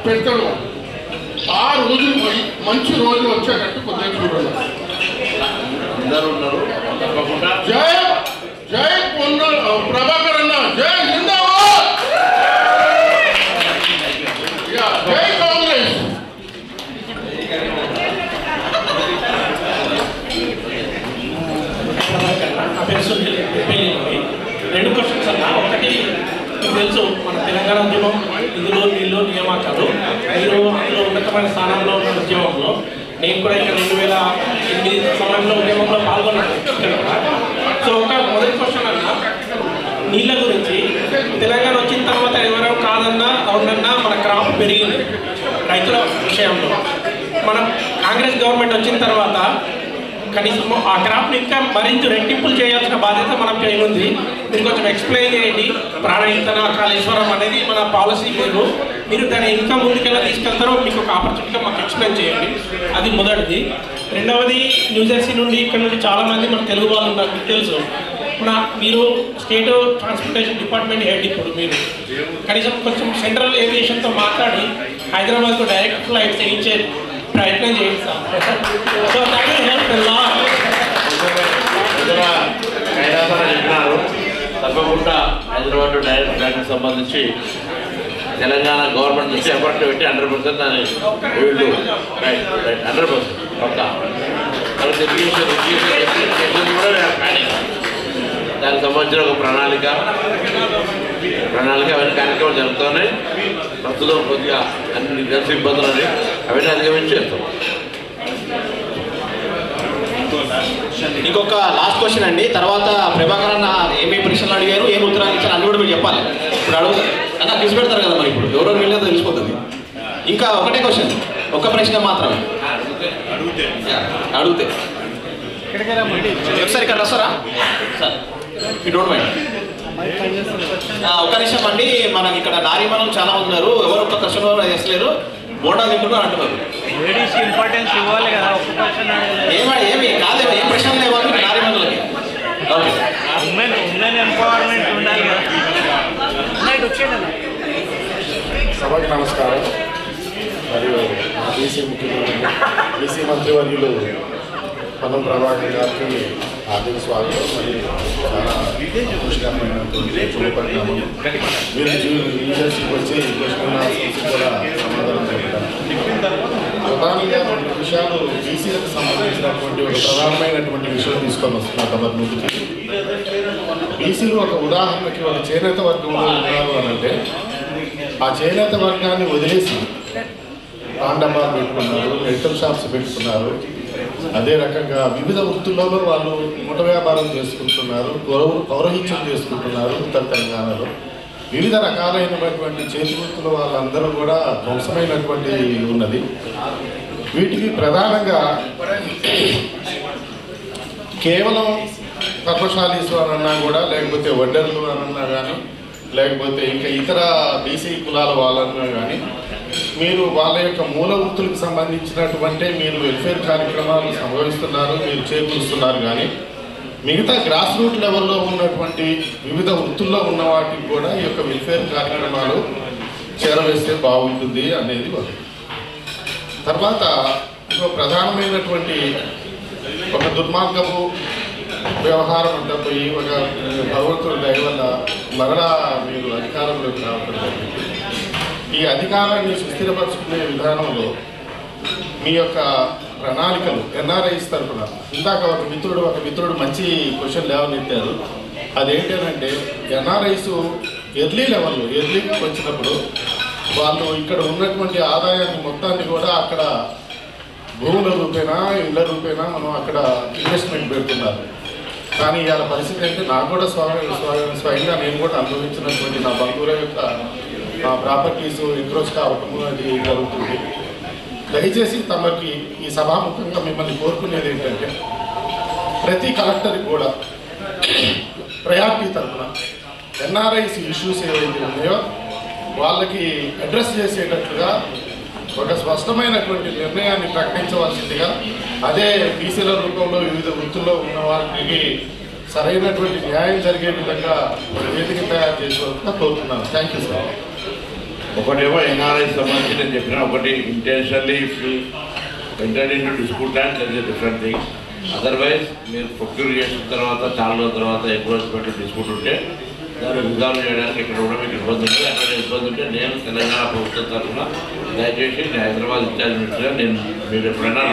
పెడతాడు. ఆ రోజులు పోయి మంచి రోజులు వచ్చేటట్టు కొద్దిగా చూడాలి. జై జై ప్రభాకర్ అన్న, జై జిందాబాద్, జై కాంగ్రెస్. రెండు క్వశ్చన్స్ అన్నా. ఒకటి తెలుసు మన తెలంగాణ ఉద్యమం ఇందులో నీళ్ళు నియామకాలు మీరు అందులో ఉన్నతమైన స్థానంలో ఉన్న ఉద్యమంలో నేను కూడా ఇక్కడ 2008 సమయంలో ఉద్యమంలో పాల్గొన్నాను. సో ఒక మొదటి క్వశ్చన్ అన్నా, నీళ్ళ గురించి తెలంగాణ వచ్చిన తర్వాత ఎవరో కాదన్నా అవునన్నా మన క్రాప్ పెరిగింది రైతుల విషయంలో. మన కాంగ్రెస్ గవర్నమెంట్ వచ్చిన తర్వాత కనీసం ఆ క్రాప్ని ఇంకా మరింత రెట్టింపులు చేయాల్సిన బాధ్యత మన పైన ఉంది. మీరు కొంచెం ఎక్స్ప్లెయిన్ చేయండి. ప్రాణహితన కాళేశ్వరం అనేది మన పాలసీ లేదు, మీరు దాన్ని ఇంకా ముందుకెలా తీసుకెళ్తారో మీకు ఒక ఆపర్చునిటీగా మాకు ఎక్స్ప్లెయిన్ చేయండి. అది మొదటిది. రెండవది, న్యూజెర్సీ నుండి ఇక్కడ నుండి చాలామంది మన తెలుగు వాళ్ళు ఉన్నారు, మీకు తెలుసు. మీరు స్టేట్ ట్రాన్స్పోర్టేషన్ డిపార్ట్మెంట్ హెడ్, ఇప్పుడు మీరు కనీసం కొంచెం సెంట్రల్ ఏవియేషన్తో మాట్లాడి హైదరాబాద్కు డైరెక్ట్ ఫ్లైట్ చేయించే ప్రయత్నం చేయండి sir. So that will help a lot. చెప్పినారు తప్పకుండా హైదరాబాద్ డైరెక్ట్ ఫ్లైట్కి సంబంధించి తెలంగాణ గవర్నమెంట్ నుంచి ఎఫర్ట్ పెట్టి 100% దాన్ని వీళ్ళు రైట్ 100% పక్కా. దానికి సంబంధించిన ఒక ప్రణాళిక అవన్నీ కార్యక్రమాలు జరుగుతున్నాయి. ప్రస్తుతం కొద్దిగా అన్ని కలిసి ఇబ్బందులని అవన్నీ అధిగమించి చేస్తాం. ఇంకొక లాస్ట్ క్వశ్చన్ అండి. తర్వాత ప్రభాకర్ అన్న ఏమేమి ప్రశ్నలు అడిగారు, ఏమి ఉత్తరాలు ఇచ్చారు అన్ని కూడా మీరు చెప్పాలి. ఇప్పుడు అడుగుతారు అన్న తీసి పెడతారు కదా, మరి ఇప్పుడు ఎవరో వెళ్ళేదో తెలిసిపోతుంది. ఇంకా ఒకటే క్వశ్చన్, ఒక్క ప్రశ్న మాత్రమే అడిగితే ఒకసారి ఇక్కడ వస్తారా సార్, యూ డోంట్ మైండ్. ఒక నిమిషం అండి, మనకి ఇక్కడ నారీమణులు చాలా ఉన్నారు, ఎవరు ఒక్క క్వశ్చన్ చేస్తలేరు, బోండా తింటున్నారు అంటున్నారు. ఇంపార్టెన్స్ ఇవ్వాలి కదా, ఏమి కాదు, ఏం ప్రశ్నలు లేవాలి నారీమణులకి. ఉమెన్ ఎంపవర్మెంట్ ఉండాలి కదా. సభకు నమస్కారం. మరియు బీసీ ముఖ్యమంత్రి బీసీ మంత్రివర్యులు పొన్నం ప్రభాకర్ గారికి ఆర్థిక స్వాగతం. మరియు చాలా సంతోషకరమైనటువంటి శుభపరిణామం. మీరు యూనివర్సిటీకి వచ్చి ప్రశ్న కూడా సమాధానం చెప్తారు. ప్రధానంగా రెండు విషయాలు బీసీలకు సంబంధించినటువంటి ఒక ప్రధానమైనటువంటి విషయం తీసుకొని వస్తున్నా కాబట్టి ముందుకి. బీసీలు ఒక ఉదాహరణకి ఒక చేనేత వర్గంలో ఉన్నారు అని అంటే, ఆ చేనేత వర్గాన్ని వదిలేసి పాండమాలు పెట్టుకున్నారు, మెడికల్ షాప్స్ పెట్టుకున్నారు. అదే రకంగా వివిధ వృత్తులలో వాళ్ళు ముఠ వ్యాపారం చేసుకుంటున్నారు, పౌరహిత్యం చేసుకుంటున్నారు. ఉత్తర తెలంగాణలో వివిధ రకాలైనటువంటి చేతి వృత్తులు వాళ్ళందరూ కూడా ధ్వంసమైనటువంటి ఉన్నది. వీటికి ప్రధానంగా కేవలం పద్మశాలీశ్వరు అన్నా కూడా, లేకపోతే వడ్డర్లు అన్నా కానీ, లేకపోతే ఇంకా ఇతర బీసీ కులాల వాళ్ళన్నా కానీ, మీరు వాళ్ళ యొక్క మూల వృత్తులకు సంబంధించినటువంటి మీరు వెల్ఫేర్ కార్యక్రమాలు సంభవిస్తున్నారు, మీరు చేకూరుస్తున్నారు. కానీ మిగతా గ్రాస్ రూట్ లెవెల్లో ఉన్నటువంటి వివిధ వృత్తుల్లో ఉన్న వాటికి కూడా ఈ యొక్క వెల్ఫేర్ కార్యక్రమాలు చేరవేస్తే బాగుంటుంది అనేది ఒకటి. తర్వాత ఇంకో ప్రధానమైనటువంటి ఒక దుర్మార్గపు వ్యవహారం అంతా పోయి ఒక భగవంతుడి దయ వల్ల మరలా మీరు అధికారంలోకి రావడం జరిగింది. ఈ అధికారాన్ని సుస్థిరపరచుకునే విధానంలో మీ యొక్క ప్రణాళికలు ఎన్ఆర్ఐస్ తరఫున, ఇందాక ఒక మిత్రుడు మంచి క్వశ్చన్ లేవనెత్తారు. అదేంటంటే ఎన్ఆర్ఐస్ ఎర్లీకి వచ్చినప్పుడు వాళ్ళు ఇక్కడ ఉన్నటువంటి ఆదాయాన్ని మొత్తాన్ని కూడా అక్కడ భూముల రూపేణా ఇళ్ల రూపేణా మనం అక్కడ ఇన్వెస్ట్మెంట్ పెడుతున్నారు. కానీ ఇవాళ పరిస్థితి అంటే నాకు కూడా స్వయంగా నేను కూడా అనుభవించినటువంటి నా బంధువుల యొక్క ప్రాపర్టీస్ ఎంక్రోచ్ కావటము అది జరుగుతుంది. దయచేసి తమకి ఈ సభాముఖంగా మిమ్మల్ని కోరుకునేది ఏంటంటే, ప్రతి కలెక్టర్కి కూడా ప్రయారిటీ తరఫున ఎన్ఆర్ఐస్ ఇష్యూస్ ఏవైతే ఉన్నాయో వాళ్ళకి అడ్రస్ చేసేటట్లుగా ఒక స్పష్టమైనటువంటి నిర్ణయాన్ని ప్రకటించవలసిందిగా, అదే బీసీల రూపంలో వివిధ వృత్తుల్లో ఉన్న వారికి సరైనటువంటి న్యాయం జరిగే విధంగా వేదిక తయారు చేసేందుకు కోరుతున్నాను. Thank you sir. ఒకటేమో ఎన్ఆర్ఐ సంబంధించి నేను చెప్పిన ఒకటి intentionally if you enter in to dispute land that is different thing. Otherwise మీరు ప్రొక్యూర్ చేసిన తర్వాత చాలా రోజుల తర్వాత ఎంక్రోచ్మెంట్ డిస్ప్యూట్ ఉంటే దాన్ని రిజాల్వ్ చేయడానికి ఇక్కడ కూడా మీకు ఇబ్బంది ఉంటుంది. అక్కడ ఇబ్బంది ఉంటే నేను తెలంగాణ ప్రభుత్వం తరఫున దయచేసి నేను హైదరాబాద్ ఇన్ఛార్జ్ మినిస్టర్గా నేను మీరు ఎప్పుడైనా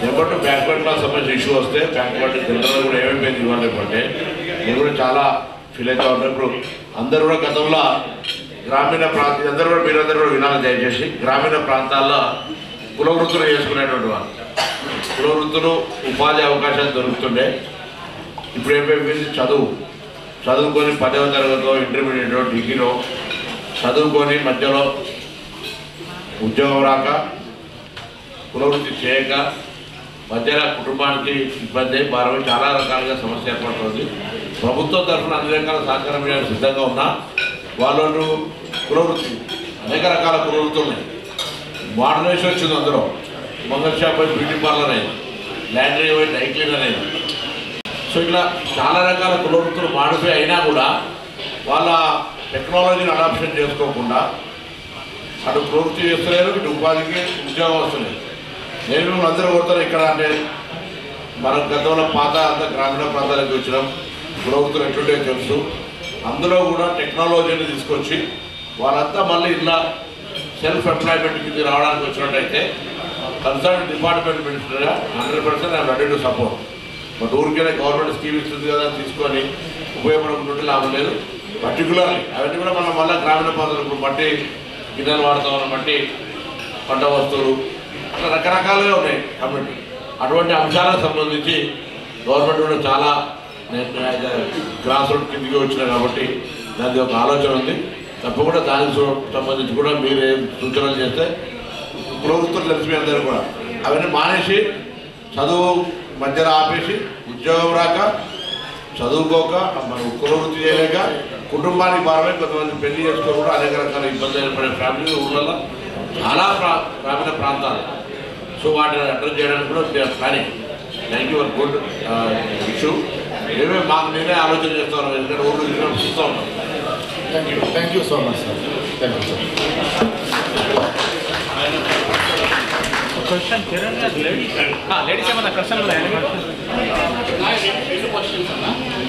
నెంబర్ 2 బ్యాక్వర్డ్ క్లాస్ సంబంధించిన ఇష్యూ వస్తే బ్యాక్వర్డ్ తెలంగాణ కూడా ఏమైపోయింది ఇవ్వాలంటే నేను కూడా చాలా ఫీల్ అవుతా ఉంటాను. ఇప్పుడు అందరూ కూడా గతంలో గ్రామీణ అందరూ కూడా మీరందరూ కూడా వినాలి దయచేసి. గ్రామీణ ప్రాంతాల్లో కుల వృత్తులు చేసుకునేటువంటి వాళ్ళు కుల వృత్తులు ఉపాధి అవకాశాలు దొరుకుతుండే. ఇప్పుడు ఏమైపోయింది, చదువుకొని 10వ తరగతిలో ఇంటర్మీడియట్లో డిగ్రీలో చదువుకొని మధ్యలో ఉద్యోగం రాక కుల వృత్తి చేయక మధ్యన కుటుంబానికి ఇబ్బంది భారమే చాలా రకాలుగా సమస్య ఏర్పడుతుంది. ప్రభుత్వం తరఫున అన్ని రకాల సహకారం చేయడానికి సిద్ధంగా ఉన్నా వాళ్ళు కులవృత్తి అనేక రకాల కులవృత్తులు ఉన్నాయి. మోడర్నైజేషన్ వచ్చింది, అందరూ మంగళ షాప్ అయి బ్యూటీ పార్లర్ అయింది, ల్యాండరీ అయి డ్రై క్లీనర్ అయింది. సో ఇట్లా చాలా రకాల కులవృత్తులు మాడిఫై అయినా కూడా వాళ్ళ టెక్నాలజీని అడాప్షన్ చేసుకోకుండా అటు ప్రవృత్తి చేస్తలేరు, ఇటు ఉపాధికి ఉద్యోగం వస్తలేదు. నేను మిమ్మల్ని అందరూ కొడతారు ఇక్కడ అంటే మనం గతంలో పాత అంత గ్రామీణ ప్రాంతాలకు వచ్చినాం, ప్రవృత్తులు ఎట్లుంటే తెలుసు. అందులో కూడా టెక్నాలజీని తీసుకొచ్చి వాళ్ళంతా మళ్ళీ ఇలా సెల్ఫ్ ఎంప్లాయ్మెంట్ కింద రావడానికి వచ్చినట్టయితే కన్సర్న్ డిపార్ట్మెంట్ మినిస్టర్గా 100% I'm ready to support. But ఊరికైనా గవర్నమెంట్ స్కీమ్ ఇస్తుంది కదా తీసుకొని ఉపయోగపడుకుంటుంటే లాభం లేదు. పర్టికులర్లీ అవన్నీ కూడా మనం మళ్ళీ గ్రామీణ ప్రాంతాలు ఇప్పుడు మట్టి గిన్నెలు వాడతామని మట్టి పంట వస్తువులు అట్లా రకరకాలుగా ఉన్నాయి కమ్యూనిటీ. అటువంటి అంశాలకు సంబంధించి గవర్నమెంట్ కూడా చాలా గ్రాస్ రూట్ కిందికి వచ్చినాయి కాబట్టి దానికి ఒక ఆలోచన ఉంది. తప్పకుండా దానికి సంబంధించి కూడా మీరు ఏం సూచనలు చేస్తే ప్రభుత్వం తెలిసి అందరూ కూడా అవన్నీ మానేసి చదువు మధ్యలో ఆపేసి ఉద్యోగం రాక చదువుకోక మనం కులవృత్తి చేయలేక కుటుంబానికి భారమే కొంతమంది పెళ్లి చేసుకోకుండా అనేక రకాల ఇబ్బందులు ఏర్పడే ఫ్యామిలీ ఊళ్ళల్లో చాలా గ్రామీణ ప్రాంతాలు. సో వాటిని అడ్రస్ చేయడానికి కూడా planning. Thank you for good issue. ఏమేమి మాకు నేనే ఆలోచన చేస్తాను, ఎందుకంటే ఊళ్ళో చూస్తూ ఉంటాం. Thank you so much sir. Thank you sir. Question, Kiran, ladies. Ladies, have a question.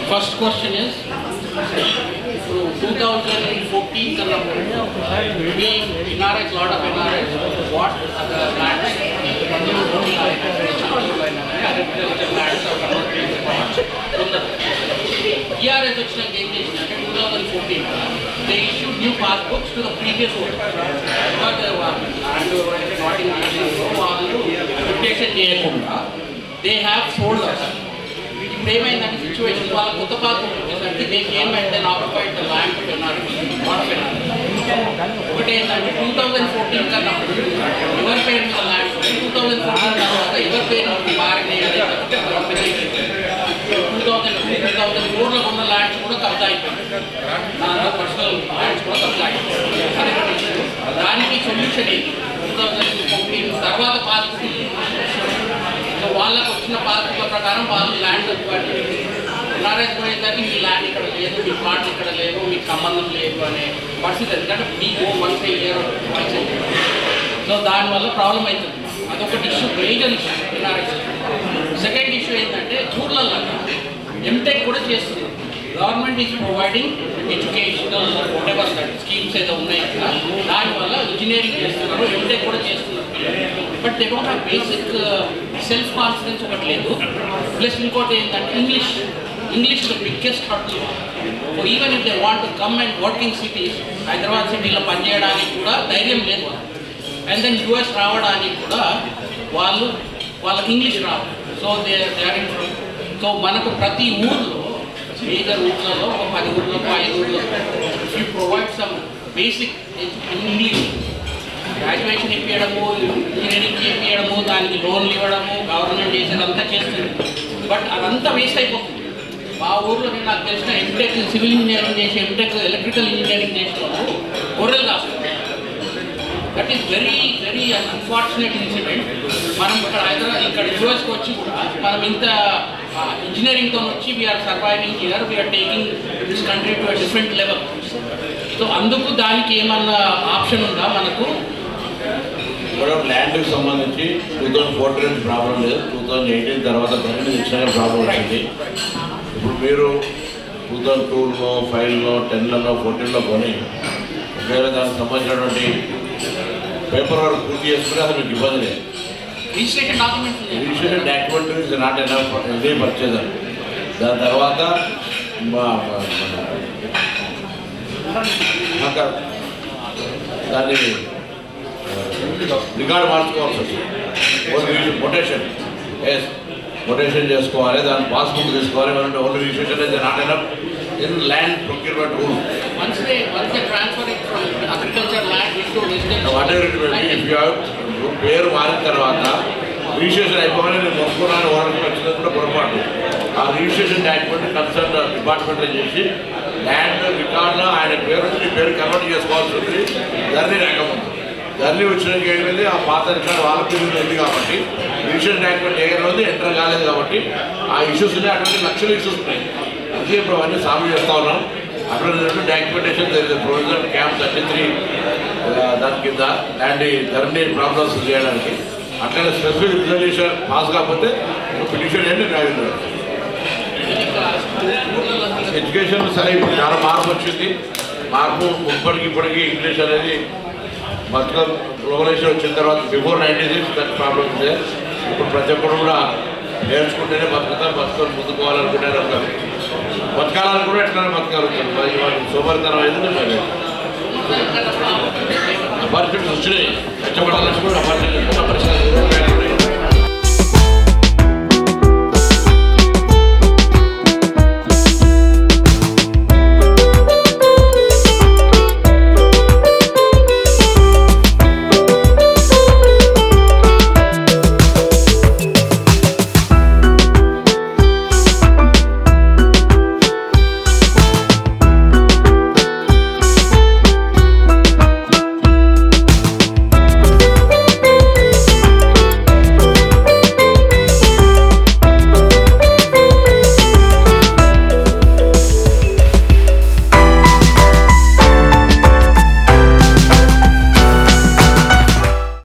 First question is, 2014 we NRS, lot of NRS, what are the lands? ERS వచ్చిన ఏం చేసినట్టే 2014 they issued new passbooks to the previous owners. వాళ్ళు రిప్లేషన్ చేయకుండా they have sold us. ఇప్పుడు ఏమైందంటే సిచ్యువేషన్ వాళ్ళ కొత్త పాస్బుక్ వచ్చేసరికి they came and then occupied the land of NRS. ఒకటి ఏంటంటే 2014 కన్నా ఎవరి పేరు మీద ల్యాండ్ 2014 తర్వాత ఎవరి పేరు మారినాయి 2004లో ఉన్న ల్యాండ్స్ కూడా కబ్జా అయిపోయింది. పర్సనల్ ల్యాండ్స్ కూడా కబ్జా అయిపోయింది. దానికి సొల్యూషన్ ఏంటి? 2014 తర్వాత పాస్బుక్ వాళ్ళకు వచ్చిన పాస్బుక్ల ప్రకారం వాళ్ళు ల్యాండ్ ఎన్ఆర్ఎస్ పోయేసరికి మీ ల్యాండ్ ఇక్కడ లేదు, మీ ప్లాట్ ఇక్కడ లేదు, మీకు సంబంధం లేదు అనే పరిస్థితి. ఎందుకంటే మీకు వన్స్ ఇయర్ సో దానివల్ల ప్రాబ్లం అవుతుంది. అదొకటి issue, major issue NRS. Second issue ఏంటంటే ఊర్లలో ఎంటెక్ కూడా చేస్తుంది. Government is providing educational whatever schemes ఏదో ఉన్నాయి కదా, దానివల్ల ఇంజనీరింగ్ చేస్తున్నారు, ఎంటెక్ కూడా చేస్తున్నారు. But they don't have basic self confidence ఒకటి లేదు. ప్లస్ ఇంకోటి ఏంటంటే English the biggest hurdle. Even if they want to come and working cities, Hyderabad సిటీలో పనిచేయడానికి కూడా ధైర్యం లేదు. అండ్ దెన్ యూఎస్ రావడానికి కూడా వాళ్ళకి ఇంగ్లీష్ రాదు. So they are in. So మనకు ప్రతి ఊర్లో మేజర్ ఊర్లలో ఒక 10 ఊర్లకు 5 ఊర్లకు if you provide some basic English, graduation ఇప్పించడము, ఇంజనీరింగ్ ఇప్పించడము, దానికి లోన్లు ఇవ్వడము, గవర్నమెంట్ చేసేదంతా చేస్తుంది. బట్ అదంతా వేస్ట్ అయిపోతుంది. మా ఊర్లో నాకు తెలిసిన ఎంటెక్ సివిల్ ఇంజనీరింగ్ చేసి ఎంటెక్ ఎలక్ట్రికల్ ఇంజనీరింగ్ చేసిన వాళ్ళు గొర్రెలు కాస్తుంది. That is very very unfortunate incident. మనం ఇక్కడ యూఎస్కి వచ్చి కూడా మనం ఇంత ఇంజనీరింగ్తో వచ్చి we are surviving here, we are taking this country to different level. So అందుకు దానికి ఏమన్నా ఆప్షన్ ఉందా మనకు? ల్యాండ్కి సంబంధించి 2014 నుంచి ప్రాబ్లం లేదు, 2018 తర్వాత గవర్నమెంట్ ఇచ్చిన ప్రాబ్లం వచ్చింది. ఇప్పుడు మీరు 2002లో 5లో 10లలో 14లో కొని ఒకవేళ దానికి సంబంధించినటువంటి పేపర్ వర్క్ పూర్తి చేసుకుని అసలు మీకు ఇబ్బంది లేదు. Registration document is not enough ఇదే పర్చేజర్. దాని తర్వాత దాన్ని రికార్డు మార్చుకోవాల్సి వస్తుంది. కొటేషన్ చేసుకోవాలి, దాని పాస్బుక్ తీసుకోవాలి. అంటే only registration is not enough in land procurement rule. పేరు మారిన తర్వాత రిజిస్ట్రేషన్ అయిపోగానే నేను మొక్కున్నాను ఓనర్కి వచ్చింది కూడా పొరపాటు. ఆ రిజిస్ట్రేషన్ డాక్యుమెంట్ కన్సర్న్ డిపార్ట్మెంట్లో చేసి ల్యాండ్ రికార్డులో ఆయన పేరు నుంచి మీ పేరు కన్వర్ట్ చేసుకోవాల్సి ఉంది. ధరణి రాకముందు ధరణి వచ్చినాక ఏమైంది, ఆ పాత రికార్డు వాళ్ళ పేరు ఉంది కాబట్టి రిజిస్ట్రేషన్ డాక్యుమెంట్ ఏమైనా ఎంటర్ కాలేదు కాబట్టి ఆ ఇష్యూస్ ఉన్నాయి. అటువంటి లక్షల ఇష్యూస్ ఉన్నాయి. అందుకే ఇప్పుడు అవన్నీ సాల్వ్ చేస్తూ ఉన్నాం. అటువంటి డాక్యుమెంటేషన్ ప్రొవిజనల్ క్యాంప్ 33 దాని కింద ల్యాండ్ ధరణి ప్రాబ్లమ్స్ చేయడానికి. అట్లనే స్పెసిఫిక్ రిజల్యూషన్ పాస్ కాకపోతే పిటిషన్ ఏంటి డ్రైవింగ్. ఎడ్యుకేషన్ సరే ఇప్పుడు చాలా మార్పు వచ్చింది. మార్పు ఇప్పటికి ఇంగ్లీష్ అనేది మొత్తం గ్లోబలైజేషన్ వచ్చిన తర్వాత బిఫోర్ 96 దాని ప్రాబ్లం ఉంది. ఇప్పుడు ప్రతి ఒక్కరు కూడా నేర్చుకుంటేనే బతుకొని ముందుకోవాలనుకునే బతకాలని కూడా ఎట్లనే బతకాలనుకుంటారు. వాళ్ళకి సోమరితనం అయితే ఆపర్చునిటీస్ వచ్చినాయి. కష్టపడాలని కూడా ఆపర్చునిటీస్